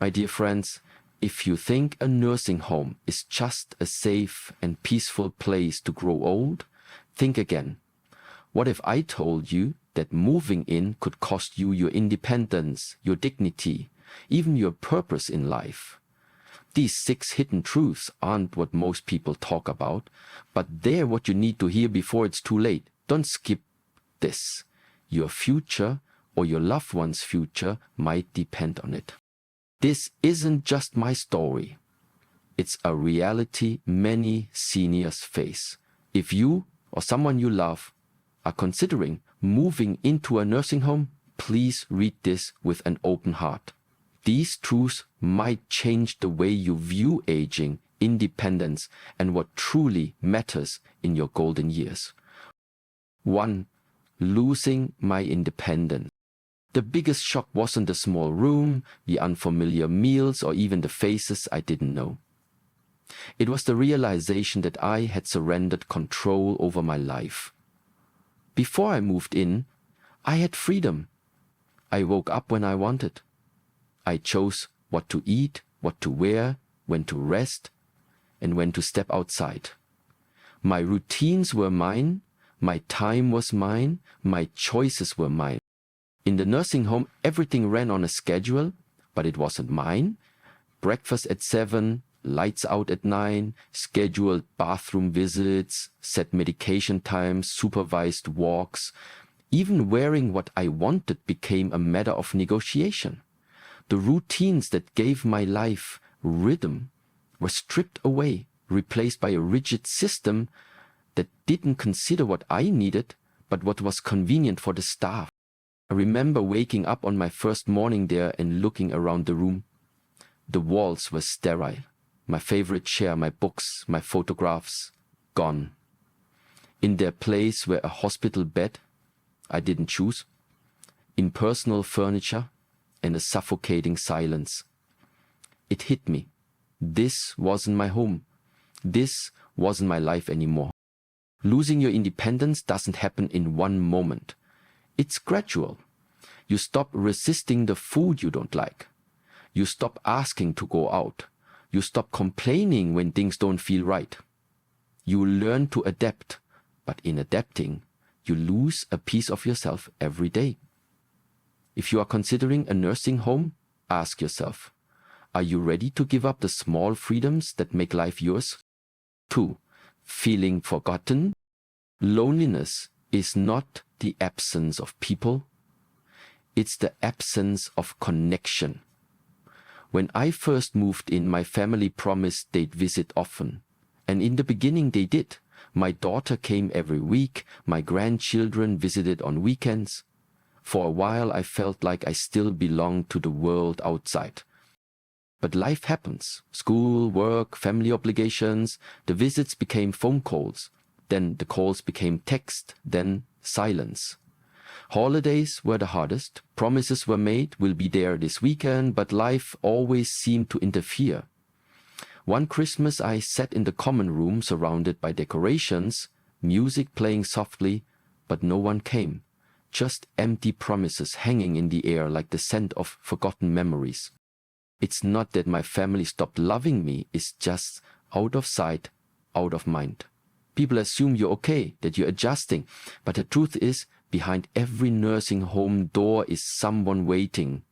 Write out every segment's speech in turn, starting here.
My dear friends, if you think a nursing home is just a safe and peaceful place to grow old, think again. What if I told you that moving in could cost you your independence, your dignity, even your purpose in life? These 6 hidden truths aren't what most people talk about, but they're what you need to hear before it's too late. Don't skip this. Your future or your loved one's future might depend on it. This isn't just my story. It's a reality many seniors face. If you or someone you love are considering moving into a nursing home, please read this with an open heart. These truths might change the way you view aging, independence, and what truly matters in your golden years. 1. Losing my independence. The biggest shock wasn't the small room, the unfamiliar meals, or even the faces I didn't know. It was the realization that I had surrendered control over my life. Before I moved in, I had freedom. I woke up when I wanted. I chose what to eat, what to wear, when to rest, and when to step outside. My routines were mine, my time was mine, my choices were mine. In the nursing home, everything ran on a schedule, but it wasn't mine. Breakfast at 7, lights out at 9, scheduled bathroom visits, set medication times, supervised walks. Even wearing what I wanted became a matter of negotiation. The routines that gave my life rhythm were stripped away, replaced by a rigid system that didn't consider what I needed, but what was convenient for the staff. I remember waking up on my first morning there and looking around the room. The walls were sterile. My favorite chair, my books, my photographs, gone. In their place were a hospital bed I didn't choose, impersonal furniture, and a suffocating silence. It hit me. This wasn't my home. This wasn't my life anymore. Losing your independence doesn't happen in one moment. It's gradual. You stop resisting the food you don't like. You stop asking to go out. You stop complaining when things don't feel right. You learn to adapt, but in adapting, you lose a piece of yourself every day. If you are considering a nursing home, ask yourself, are you ready to give up the small freedoms that make life yours? 2. Feeling forgotten. Loneliness is not the absence of people. It's the absence of connection. When I first moved in, my family promised they'd visit often. And in the beginning they did. My daughter came every week, my grandchildren visited on weekends. For a while I felt like I still belonged to the world outside. But life happens. School, work, family obligations. The visits became phone calls. Then the calls became text, then silence. Holidays were the hardest. Promises were made, we'll be there this weekend, but life always seemed to interfere. One Christmas I sat in the common room surrounded by decorations, music playing softly, but no one came. Just empty promises hanging in the air like the scent of forgotten memories. It's not that my family stopped loving me, it's just out of sight, out of mind. People assume you're okay, that you're adjusting, but the truth is, behind every nursing home door is someone waiting,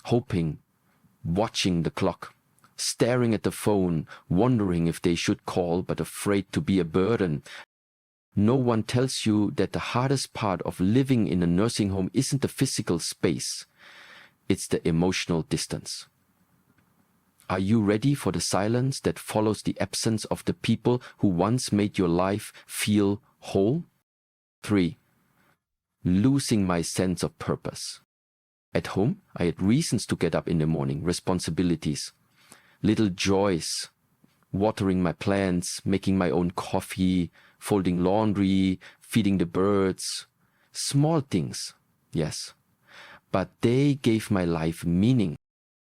hoping, watching the clock, staring at the phone, wondering if they should call but afraid to be a burden. No one tells you that the hardest part of living in a nursing home isn't the physical space, it's the emotional distance. Are you ready for the silence that follows the absence of the people who once made your life feel whole? 3. Losing my sense of purpose. At home, I had reasons to get up in the morning, responsibilities, little joys, watering my plants, making my own coffee, folding laundry, feeding the birds. Small things, yes, but they gave my life meaning.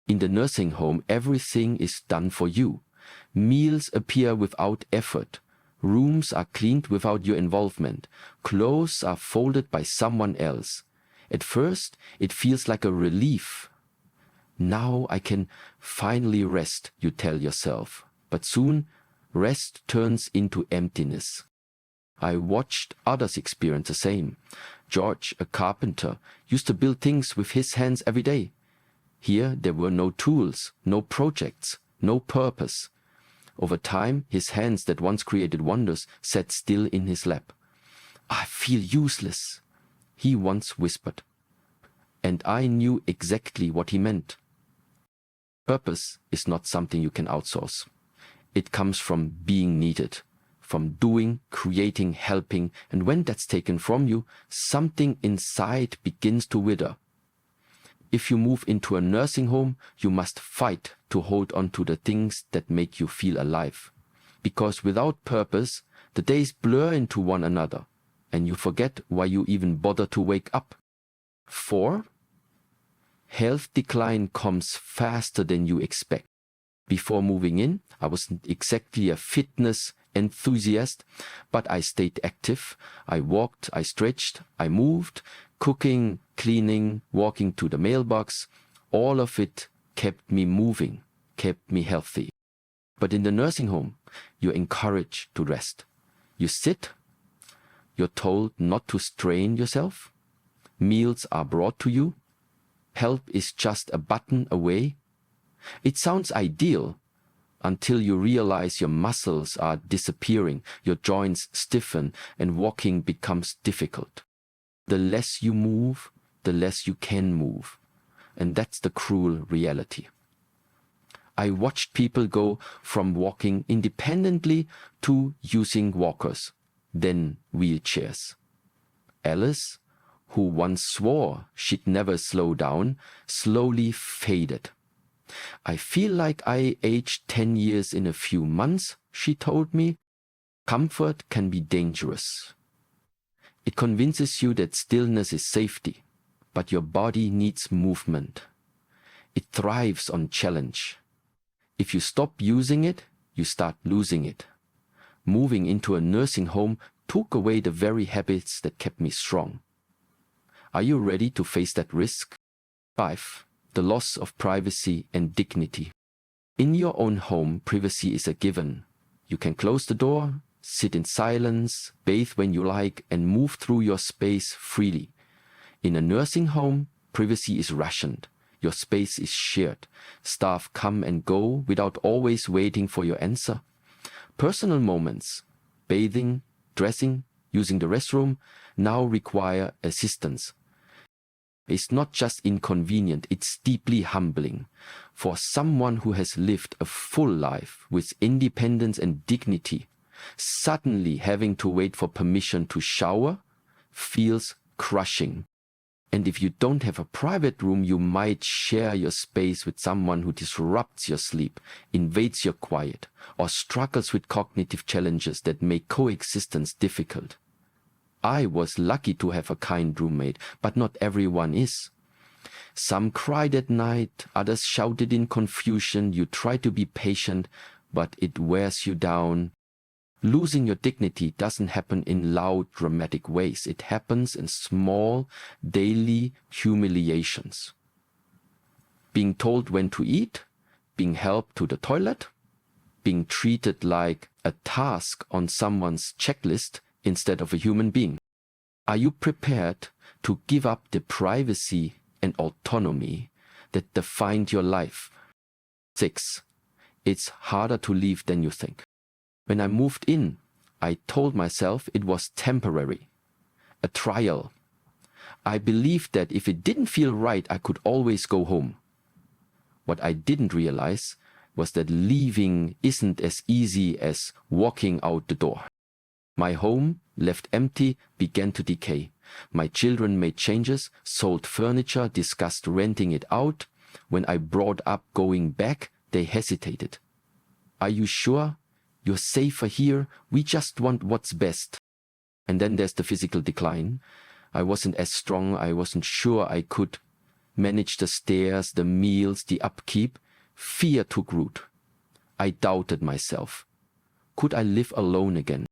In the nursing home, everything is done for you. Meals appear without effort. Rooms are cleaned without your involvement. Clothes are folded by someone else. At first, it feels like a relief. Now I can finally rest, you tell yourself. But soon, rest turns into emptiness. I watched others experience the same. George, a carpenter, used to build things with his hands every day. Here there were no tools, no projects, no purpose. Over time, his hands that once created wonders sat still in his lap. I feel useless, he once whispered. And I knew exactly what he meant. Purpose is not something you can outsource. It comes from being needed, from doing, creating, helping, and when that's taken from you, something inside begins to wither. If you move into a nursing home, you must fight to hold on to the things that make you feel alive. Because without purpose, the days blur into one another, and you forget why you even bother to wake up. 4. Health decline comes faster than you expect. Before moving in, I wasn't exactly a fitness enthusiast, but I stayed active. I walked, I stretched, I moved, cooking, cleaning, walking to the mailbox. All of it kept me moving, kept me healthy. But in the nursing home, you're encouraged to rest. You sit, you're told not to strain yourself. Meals are brought to you. Help is just a button away. It sounds ideal until you realize your muscles are disappearing, your joints stiffen, and walking becomes difficult. The less you move, the less you can move. And that's the cruel reality. I watched people go from walking independently to using walkers, then wheelchairs. Alice, who once swore she'd never slow down, slowly faded. I feel like I aged 10 years in a few months, she told me. Comfort can be dangerous. It convinces you that stillness is safety, but your body needs movement. It thrives on challenge. If you stop using it, you start losing it. Moving into a nursing home took away the very habits that kept me strong. Are you ready to face that risk? 5. The loss of privacy and dignity. In your own home, privacy is a given. You can close the door, sit in silence, bathe when you like, and move through your space freely. In a nursing home, privacy is rationed. Your space is shared. Staff come and go without always waiting for your answer. Personal moments, bathing, dressing, using the restroom, now require assistance. It's not just inconvenient, it's deeply humbling. For someone who has lived a full life with independence and dignity, suddenly having to wait for permission to shower feels crushing. And if you don't have a private room, you might share your space with someone who disrupts your sleep, invades your quiet, or struggles with cognitive challenges that make coexistence difficult. I was lucky to have a kind roommate, but not everyone is. Some cried at night, others shouted in confusion. You try to be patient, but it wears you down. Losing your dignity doesn't happen in loud, dramatic ways. It happens in small, daily humiliations. Being told when to eat, being helped to the toilet, being treated like a task on someone's checklist instead of a human being. Are you prepared to give up the privacy and autonomy that defined your life? 6. It's harder to leave than you think. When I moved in, I told myself it was temporary, a trial. I believed that if it didn't feel right, I could always go home. What I didn't realize was that leaving isn't as easy as walking out the door. My home, left empty, began to decay. My children made changes, sold furniture, discussed renting it out. When I brought up going back, they hesitated. Are you sure? You're safer here. We just want what's best. And then there's the physical decline. I wasn't as strong. I wasn't sure I could manage the stairs, the meals, the upkeep. Fear took root. I doubted myself. Could I live alone again?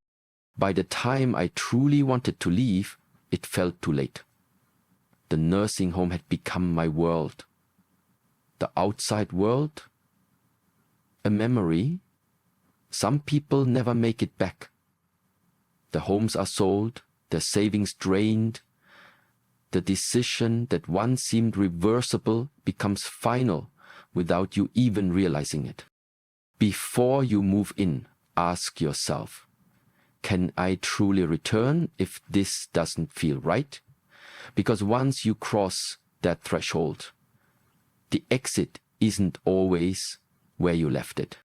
By the time I truly wanted to leave, it felt too late. The nursing home had become my world. the outside world, a memory. Some people never make it back. The homes are sold, their savings drained. The decision that once seemed reversible becomes final without you even realizing it. Before you move in, ask yourself, can I truly return if this doesn't feel right? Because once you cross that threshold, the exit isn't always where you left it.